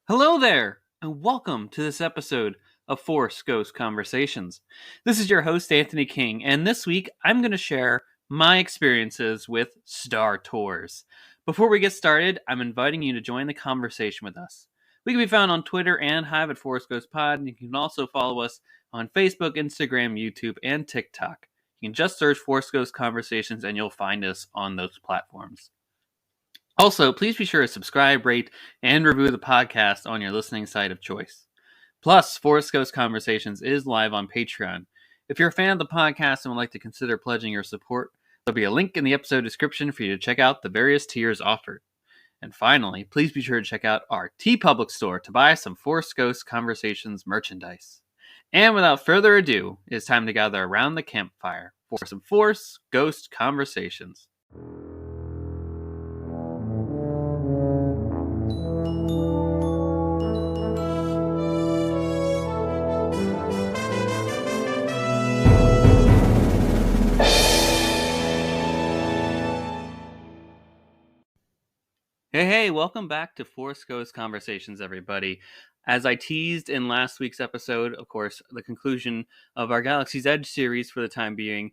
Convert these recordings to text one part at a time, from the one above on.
Hello there, and welcome to this episode of Force Ghost Conversations. This is your host, Anthony King, and this week I'm going to share my experiences with Star Tours. Before we get started, I'm inviting you to join the conversation with us. We can be found on Twitter and Hive at Force Ghost Pod, and you can also follow us on Facebook, Instagram, YouTube, and TikTok. You can just search Force Ghost Conversations and you'll find us on those platforms. Also, please be sure to subscribe, rate, and review the podcast on your listening site of choice. Plus, Forest Ghost Conversations is live on Patreon. If you're a fan of the podcast and would like to consider pledging your support, there'll be a link in the episode description for you to check out the various tiers offered. And finally, please be sure to check out our TeePublic store to buy some Force Ghost Conversations merchandise. And without further ado, it's time to gather around the campfire for some Force Ghost Conversations. Hey, welcome back to Force Ghost Conversations, everybody. As I teased in last week's episode, of course, the conclusion of our Galaxy's Edge series for the time being,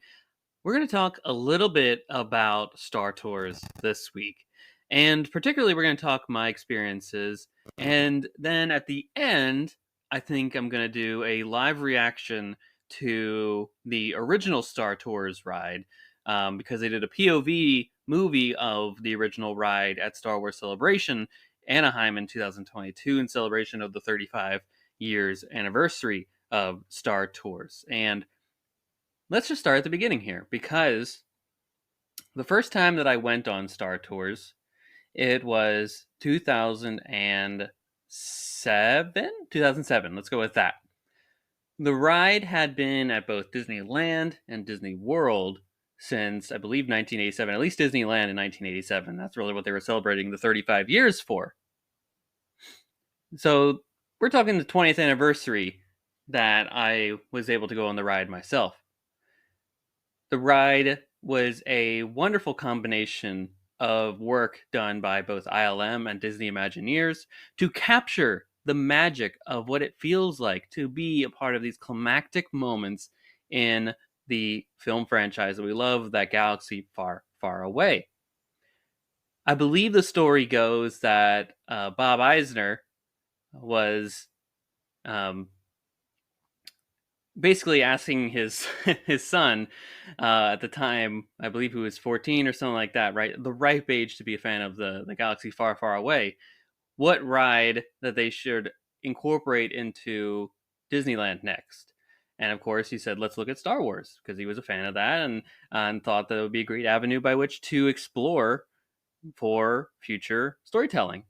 we're going to talk a little bit about Star Tours this week. And particularly, we're going to talk my experiences. And then at the end, I think I'm going to do a live reaction to the original Star Tours ride, because they did a POV movie of the original ride at Star Wars Celebration Anaheim in 2022 in celebration of the 35 years anniversary of Star Tours. And let's just start at the beginning here, because the first time that I went on Star Tours, it was 2007. Let's go with that. The ride had been at both Disneyland and Disney World since, I believe, 1987, at least Disneyland in 1987. That's really what they were celebrating the 35 years for. So we're talking the 20th anniversary that I was able to go on the ride myself. The ride was a wonderful combination of work done by both ILM and Disney Imagineers to capture the magic of what it feels like to be a part of these climactic moments in the film franchise that we love, that galaxy far, far away. I believe the story goes that Bob Eisner was basically asking his his son, at the time, I believe he was 14 or something like that, right? The ripe age to be a fan of the galaxy far, far away. What ride that they should incorporate into Disneyland next? And of course, he said, let's look at Star Wars, because he was a fan of that and thought that it would be a great avenue by which to explore for future storytelling.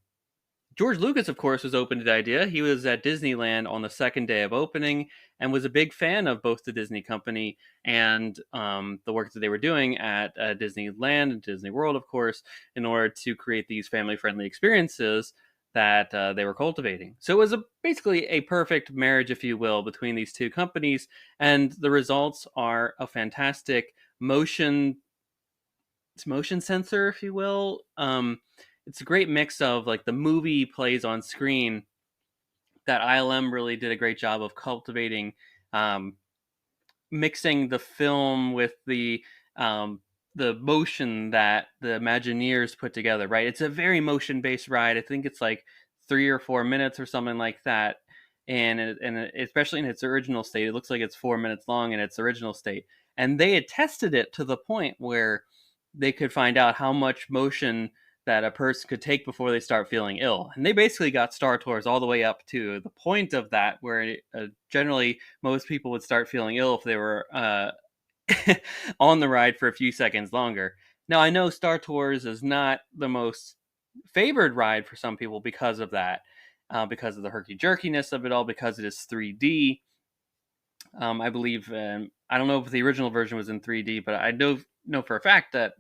George Lucas, of course, was open to the idea. He was at Disneyland on the second day of opening and was a big fan of both the Disney company and the work that they were doing at Disneyland and Disney World, of course, in order to create these family-friendly experiences that they were cultivating. So it was basically a perfect marriage, if you will, between these two companies, and the results are a fantastic motion sensor, if you will. It's a great mix of like the movie plays on screen that ILM really did a great job of cultivating, mixing the film with the motion that the Imagineers put together, right? It's a very motion-based ride. I think it's like 3 or 4 minutes or something like that. And especially in its original state, it looks like it's 4 minutes long in its original state. And they had tested it to the point where they could find out how much motion that a person could take before they start feeling ill. And they basically got Star Tours all the way up to the point of that, where generally most people would start feeling ill if they were on the ride for a few seconds longer. Now, I know Star Tours is not the most favored ride for some people because of that, because of the herky-jerkiness of it all, because it is 3D. I believe, I don't know if the original version was in 3D, but I know for a fact that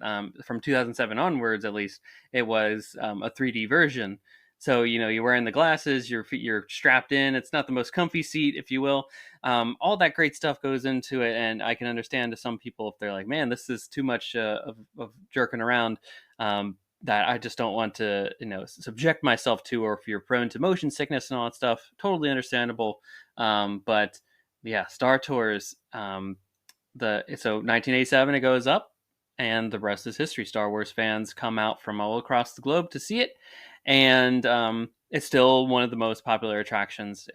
from 2007 onwards, at least, it was a 3D version. So, you're wearing the glasses, you're strapped in. It's not the most comfy seat, if you will. All that great stuff goes into it, and I can understand to some people if they're like, "Man, this is too much of jerking around." That I just don't want to, subject myself to, or if you're prone to motion sickness and all that stuff, totally understandable. But yeah, Star Tours. So 1987 it goes up, and the rest is history. Star Wars fans come out from all across the globe to see it, and it's still one of the most popular attractions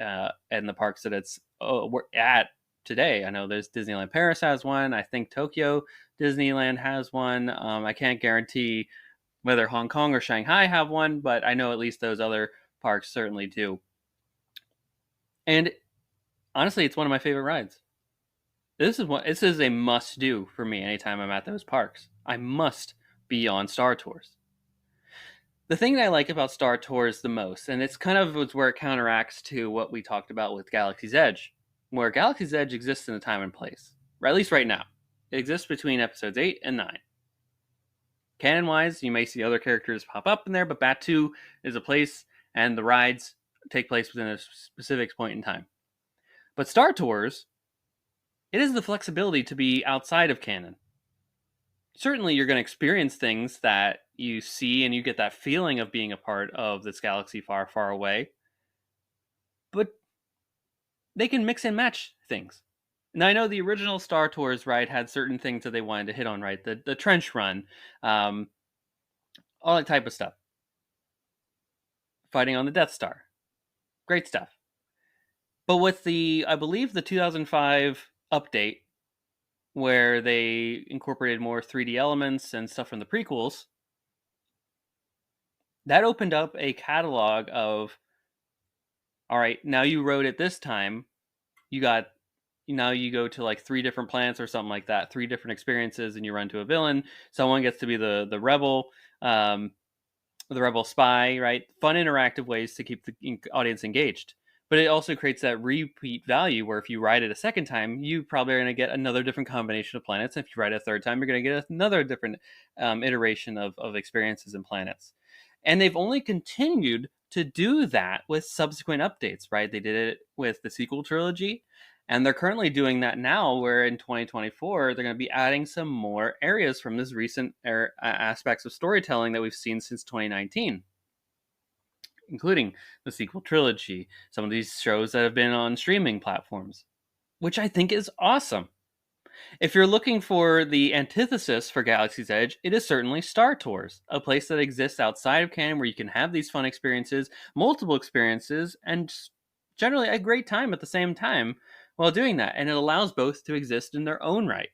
in the parks that we're at today. I know there's Disneyland Paris has one. I think Tokyo Disneyland has one. I can't guarantee whether Hong Kong or Shanghai have one, but I know at least those other parks certainly do. And honestly, it's one of my favorite rides. This is a must do for me anytime I'm at those parks. I must be on Star Tours. The thing that I like about Star Tours the most, and it's kind of where it counteracts to what we talked about with Galaxy's Edge, where Galaxy's Edge exists in a time and place, or at least right now. It exists between episodes 8 and 9. Canon wise, you may see other characters pop up in there, but Batuu is a place, and the rides take place within a specific point in time. But Star Tours, it is the flexibility to be outside of canon. Certainly, you're going to experience things that you see, and you get that feeling of being a part of this galaxy far, far away. But they can mix and match things. Now, I know the original Star Tours ride had certain things that they wanted to hit on, right? The trench run, all that type of stuff. Fighting on the Death Star. Great stuff. But with I believe the 2005 update, where they incorporated more 3D elements and stuff from the prequels, that opened up a catalog of, all right, now you rode it this time, now you go to like 3 different planets or something like that, 3 different experiences, and you run to a villain. Someone gets to be the rebel, the rebel spy, right? Fun interactive ways to keep the audience engaged. But it also creates that repeat value where if you ride it a second time, you probably are going to get another different combination of planets. If you ride it a third time, you're going to get another different iteration of experiences and planets. And they've only continued to do that with subsequent updates, right? They did it with the sequel trilogy, and they're currently doing that now, where in 2024, they're going to be adding some more areas from this recent aspects of storytelling that we've seen since 2019, including the sequel trilogy, some of these shows that have been on streaming platforms, which I think is awesome. If you're looking for the antithesis for Galaxy's Edge, it is certainly Star Tours, a place that exists outside of canon where you can have these fun experiences, multiple experiences, and generally a great time at the same time while doing that. And it allows both to exist in their own right.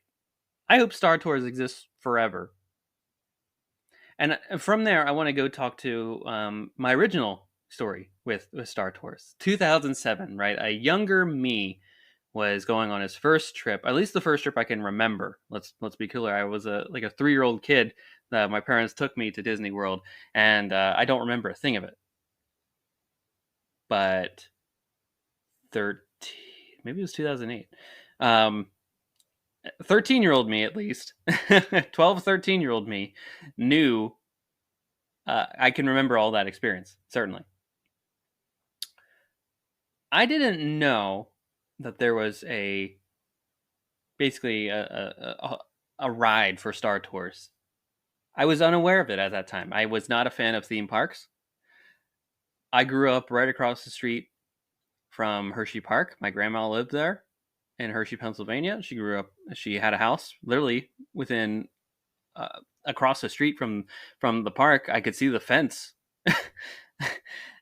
I hope Star Tours exists forever. And from there, I want to go talk to my original story with Star Tours. 2007, right? A younger me was going on his first trip, at least the first trip I can remember. Let's be clear. I was a 3-year-old kid that my parents took me to Disney World, and I don't remember a thing of it. But 13, maybe it was 2008. 13-year-old me, at least, 12, 13-year-old me knew. I can remember all that experience, certainly. I didn't know that there was basically a ride for Star Tours. I was unaware of it at that time. I was not a fan of theme parks. I grew up right across the street from Hershey Park. My grandma lived there in Hershey, Pennsylvania. She had a house literally within across the street from the park. I could see the fence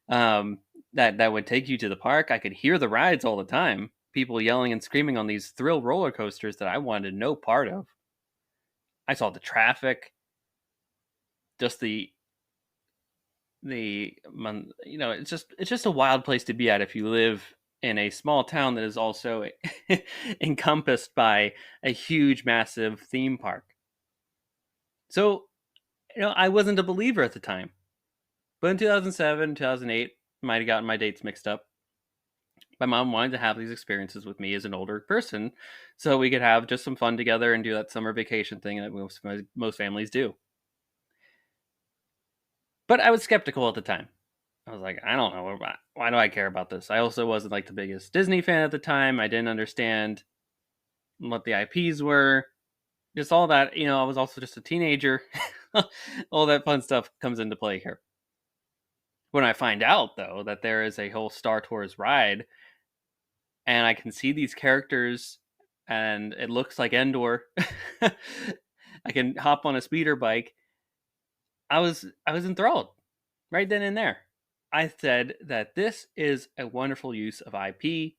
that would take you to the park. I could hear the rides all the time. People yelling and screaming on these thrill roller coasters that I wanted no part of. I saw the traffic, just it's just a wild place to be at if you live in a small town that is also encompassed by a huge, massive theme park. So, I wasn't a believer at the time, but in 2007, 2008, might have gotten my dates mixed up. My mom wanted to have these experiences with me as an older person so we could have just some fun together and do that summer vacation thing that most families do. But I was skeptical at the time. I was like, I don't know. Why do I care about this? I also wasn't like the biggest Disney fan at the time. I didn't understand what the IPs were. Just all that, I was also just a teenager. All that fun stuff comes into play here. When I find out, though, that there is a whole Star Tours ride, and I can see these characters, and it looks like Endor. I can hop on a speeder bike. I was enthralled right then and there. I said that this is a wonderful use of IP,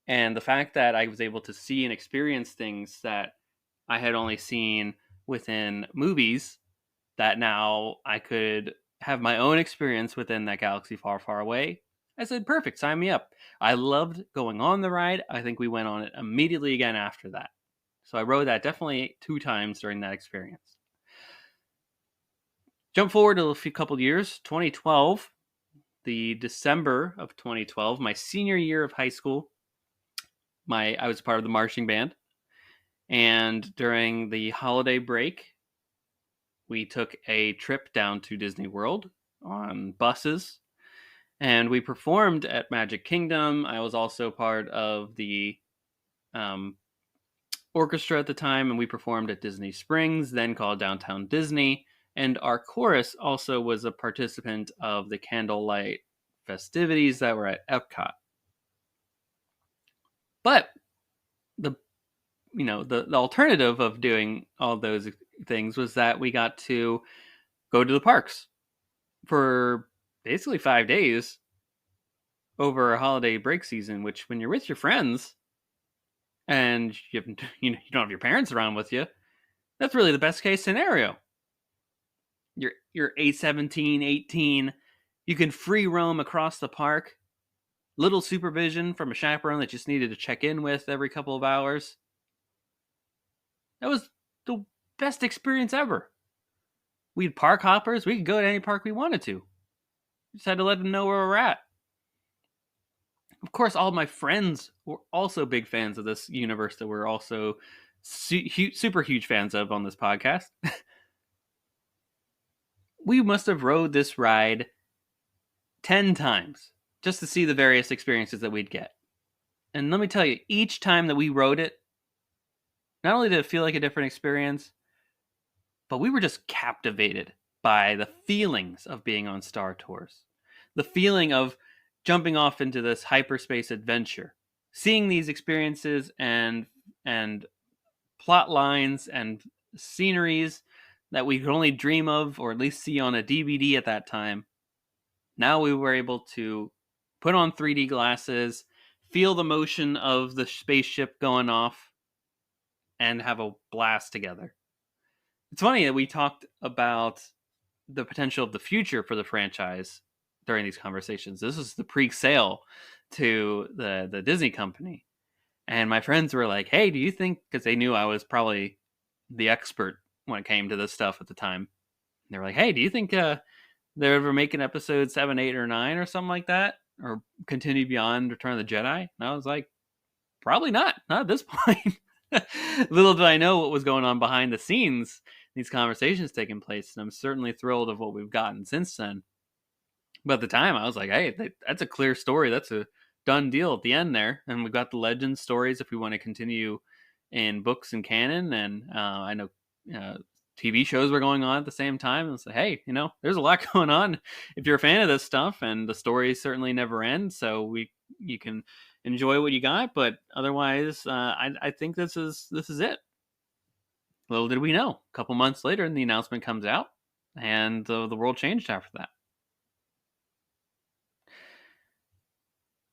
and the fact that I was able to see and experience things that I had only seen within movies, that now I could have my own experience within that galaxy far, far away. I said, perfect, sign me up. I loved going on the ride. I think we went on it immediately again after that. So I rode that definitely 2 times during that experience. Jump forward to a couple years, 2012, the December of 2012, my senior year of high school. I was part of the marching band, and during the holiday break, we took a trip down to Disney World on buses, and we performed at Magic Kingdom. I was also part of the orchestra at the time, and we performed at Disney Springs, then called Downtown Disney. And our chorus also was a participant of the candlelight festivities that were at Epcot. But the the alternative of doing all those things was that we got to go to the parks for basically 5 days over a holiday break season, which when you're with your friends and you don't have your parents around with you, that's really the best case scenario. You're 17, 18, you can free roam across the park, little supervision from a chaperone that just needed to check in with every couple of hours. That was the best experience ever. We had park hoppers. We could go to any park we wanted to. Just had to let them know where we're at. Of course, all of my friends were also big fans of this universe that we're also super huge fans of on this podcast. We must have rode this ride 10 times just to see the various experiences that we'd get. And let me tell you, each time that we rode it, not only did it feel like a different experience, but we were just captivated by the feelings of being on Star Tours. The feeling of jumping off into this hyperspace adventure, seeing these experiences and plot lines and sceneries that we could only dream of or at least see on a DVD at that time. Now we were able to put on 3D glasses, feel the motion of the spaceship going off, and have a blast together. It's funny that we talked about the potential of the future for the franchise during these conversations. This is the pre-sale to the Disney company. And my friends were like, hey, do you think, because they knew I was probably the expert when it came to this stuff at the time. They were like, hey, do you think they're ever making episode 7, 8, or 9 or something like that? Or continue beyond Return of the Jedi? And I was like, probably not at this point. Little did I know what was going on behind the scenes, these conversations taking place, and I'm certainly thrilled of what we've gotten since then. But at the time, I was like, hey, that's a clear story. That's a done deal at the end there. And we've got the legend stories if we want to continue in books and canon. And I know TV shows were going on at the same time. And say, hey, there's a lot going on if you're a fan of this stuff. And the stories certainly never end. So you can enjoy what you got. But otherwise, I think this is it. Little did we know, a couple months later, and the announcement comes out, and the world changed after that.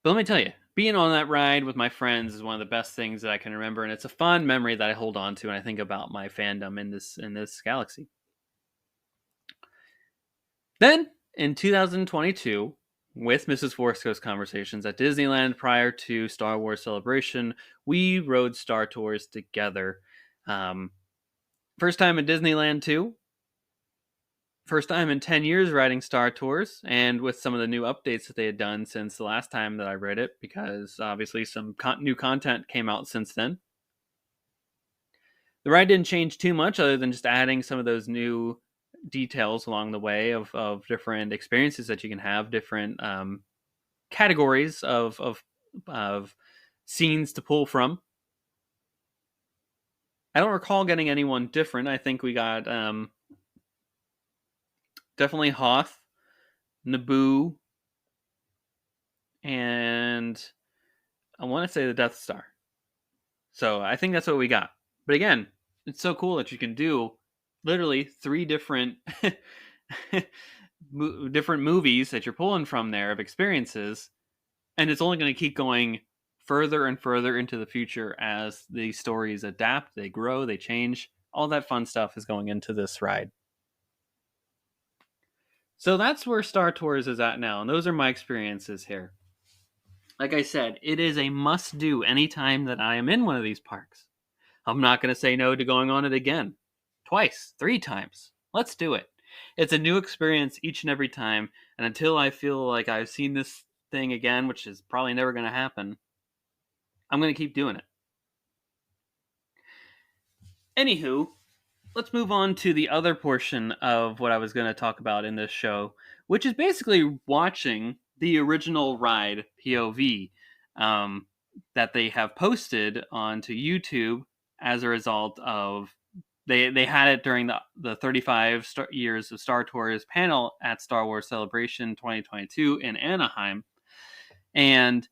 But let me tell you, being on that ride with my friends is one of the best things that I can remember, and it's a fond memory that I hold on to when I think about my fandom in this galaxy. Then, in 2022, with Mrs. Force Ghost Conversations at Disneyland prior to Star Wars Celebration, we rode Star Tours together. First time at Disneyland too. First time in 10 years riding Star Tours, and with some of the new updates that they had done since the last time that I read it, because obviously some new content came out since then. The ride didn't change too much other than just adding some of those new details along the way of different experiences that you can have, different categories of scenes to pull from. I don't recall getting anyone different. I think we got definitely Hoth, Naboo, and I want to say the Death Star. So I think that's what we got. But again, it's so cool that you can do literally three different different movies that you're pulling from there of experiences, and it's only going to keep going further and further into the future as the stories adapt, they grow, they change. All that fun stuff is going into this ride. So that's where Star Tours is at now, and those are my experiences here. Like I said, it is a must do anytime that I am in one of these parks. I'm not going to say no to going on it again. Twice, three times. Let's do it. It's a new experience each and every time, and until I feel like I've seen this thing again, which is probably never going to happen, I'm going to keep doing it. Anywho, let's move on to the other portion of what I was going to talk about in this show, which is basically watching the original ride POV um, that they have posted onto YouTube as a result of they had it during the 35 years of Star Tours panel at Star Wars Celebration 2022 in Anaheim, and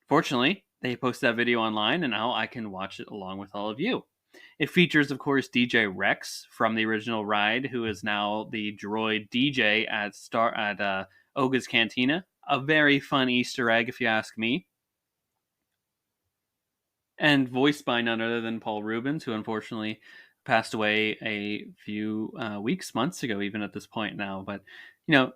fortunately they posted that video online, and now I can watch it along with all of you. It features, of course, DJ Rex from the original ride, who is now the droid DJ at Oga's Cantina. A very fun Easter egg, if you ask me. And voiced by none other than Paul Rubens, who unfortunately passed away a few months ago, even at this point now. But, you know,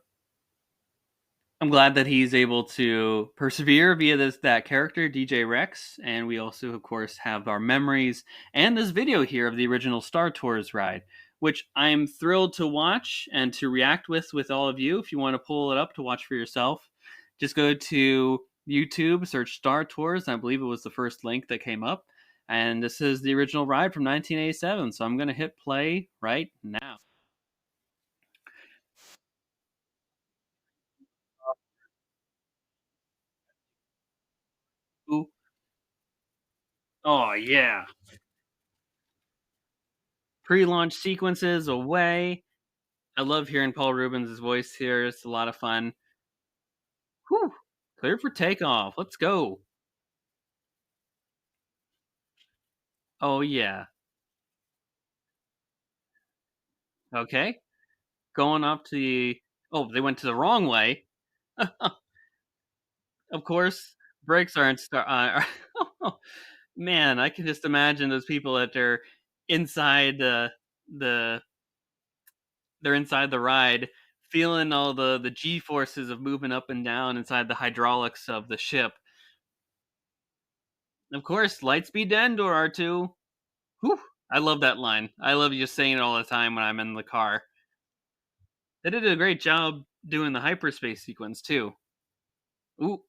I'm glad that he's able to persevere via that character, DJ Rex, and we also, of course, have our memories and this video here of the original Star Tours ride, which I'm thrilled to watch and to react with all of you. If you want to pull it up to watch for yourself, just go to YouTube, search Star Tours. I believe it was the first link that came up, and this is the original ride from 1987. So I'm going to hit play right now. Ooh. Oh yeah, pre-launch sequences away. I love hearing Paul Rubens' voice here. It's a lot of fun. Whew. Clear for takeoff. Let's go. Oh, yeah. Okay. Going up to the. Oh, they went to the wrong way. Of course, brakes aren't. Man, I can just imagine those people that are inside the they're inside the ride, feeling all the G forces of moving up and down inside the hydraulics of the ship. Of course, Lightspeed to Endor, R2. Whew, I love that line. I love just saying it all the time when I'm in the car. They did a great job doing the hyperspace sequence too. Ooh,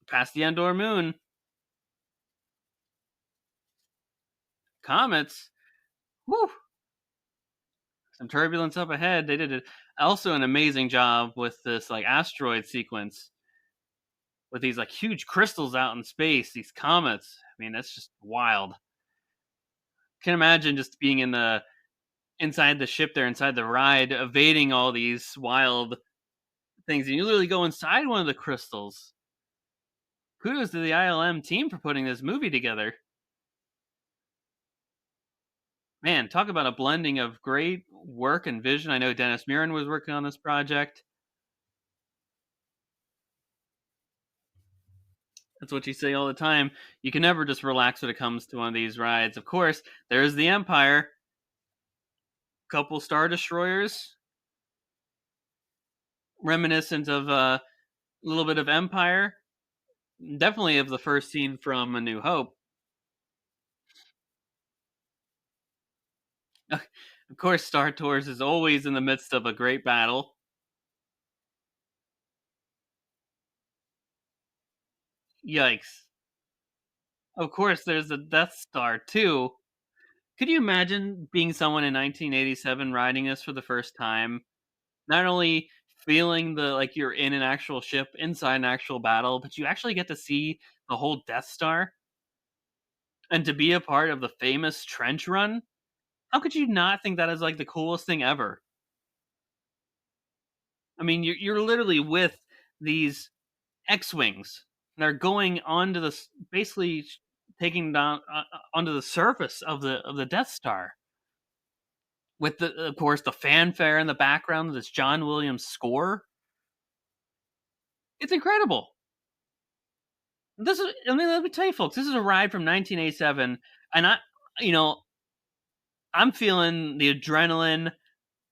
past the Endor moon. Comets. Whew, some turbulence up ahead. They did also an amazing job with this like asteroid sequence with these like huge crystals out in space. These comets. I mean, that's just wild. Can imagine just being in the inside the ship there, inside the ride, evading all these wild things, and you literally go inside one of the crystals. Kudos to the ILM team for putting this movie together. Man, talk about a blending of great work and vision. I know Dennis Muren was working on this project. That's what you say all the time. You can never just relax when it comes to one of these rides. Of course, there's the Empire. Couple Star Destroyers, reminiscent of a little bit of Empire. Definitely of the first scene from A New Hope. Of course, Star Tours is always in the midst of a great battle. Yikes. Of course, there's a Death Star too. Could you imagine being someone in 1987 riding this for the first time? Not only feeling the like you're in an actual ship inside an actual battle, but you actually get to see the whole Death Star and to be a part of the famous trench run. How could you not think that is like the coolest thing ever? I mean, you're literally with these X-wings. They're going onto basically taking down onto the surface of the Death Star with the of course the fanfare in the background of this John Williams score. It's incredible. This is I mean, let me tell you, folks, this is a ride from 1987, and you know, I'm feeling the adrenaline,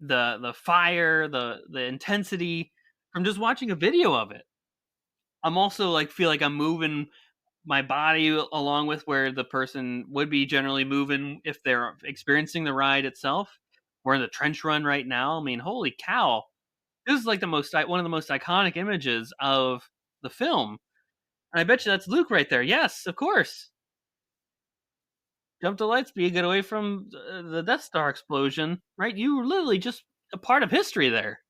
the fire, the intensity from just watching a video of it. I'm also like feel like I'm moving my body along with where the person would be generally moving if they're experiencing the ride itself. We're in the trench run right now. I mean, holy cow! This is like the most one of the most iconic images of the film. And I bet you that's Luke right there. Yes, of course. Jump to Lightspeed, get away from the Death Star explosion. Right? You were literally just a part of history there.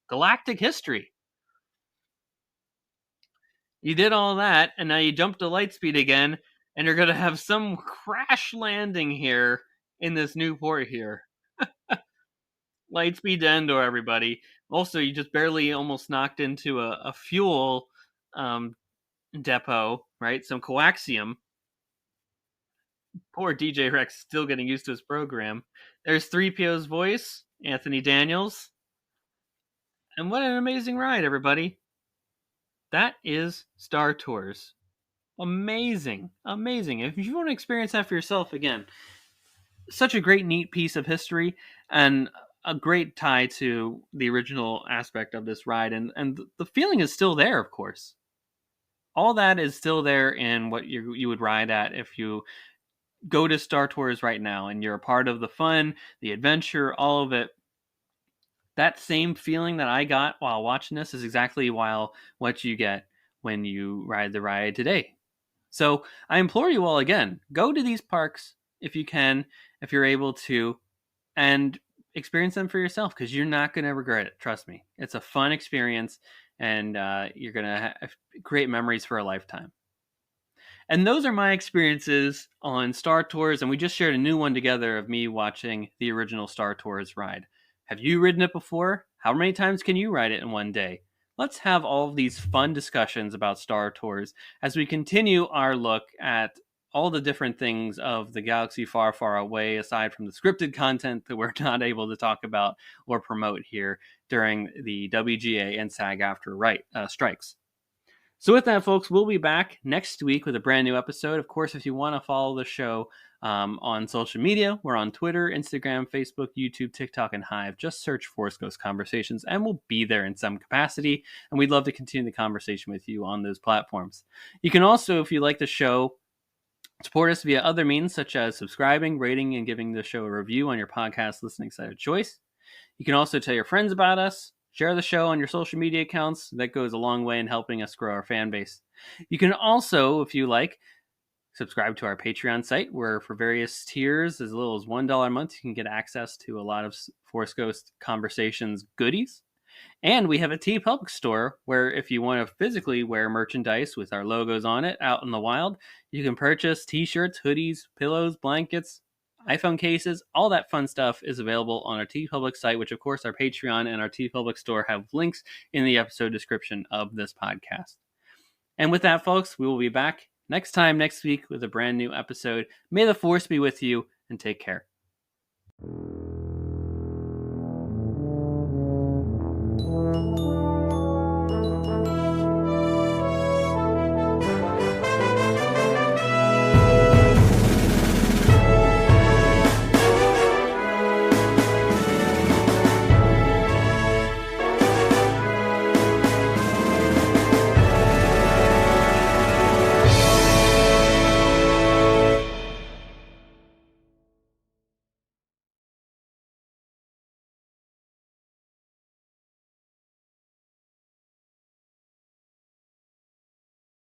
Galactic history. You did all that, and now you jump to Lightspeed again, and you're gonna have some crash landing here in this new port here. Lightspeed to Endor, everybody. Also, you just barely almost knocked into a fuel um, depot, right? Some coaxium. Poor DJ Rex still getting used to his program. There's 3PO's voice, Anthony Daniels. And what an amazing ride, everybody. That is Star Tours. Amazing. Amazing. If you want to experience that for yourself again, such a great, neat piece of history and a great tie to the original aspect of this ride. And the feeling is still there, of course. All that is still there in what you would ride at if you go to Star Tours right now and you're a part of the fun, the adventure, all of it. That same feeling that I got while watching this is exactly what you get when you ride the ride today. So I implore you all again, go to these parks if you can, if you're able to, and experience them for yourself because you're not going to regret it. Trust me. It's a fun experience and you're going to have great memories for a lifetime. And those are my experiences on Star Tours. And we just shared a new one together of me watching the original Star Tours ride. Have you ridden it before? How many times can you ride it in one day? Let's have all of these fun discussions about Star Tours as we continue our look at all the different things of the galaxy far, far away, aside from the scripted content that we're not able to talk about or promote here during the WGA and SAG-AFTRA strikes. So with that, folks, we'll be back next week with a brand new episode. Of course, if you want to follow the show on social media, we're on Twitter, Instagram, Facebook, YouTube, TikTok, and Hive. Just search Force Ghost Conversations, and we'll be there in some capacity. And we'd love to continue the conversation with you on those platforms. You can also, if you like the show, support us via other means, such as subscribing, rating, and giving the show a review on your podcast listening site of choice. You can also tell your friends about us. Share the show on your social media accounts. That goes a long way in helping us grow our fan base. You can also, if you like, subscribe to our Patreon site, where for various tiers, as little as $1 a month, you can get access to a lot of Force Ghost Conversations goodies. And we have a TeePublic store where if you want to physically wear merchandise with our logos on it out in the wild, you can purchase t-shirts, hoodies, pillows, blankets, iPhone cases, all that fun stuff is available on our TeePublic site, which of course our Patreon and our TeePublic store have links in the episode description of this podcast. And with that, folks, we will be back next week with a brand new episode. May the Force be with you, and take care.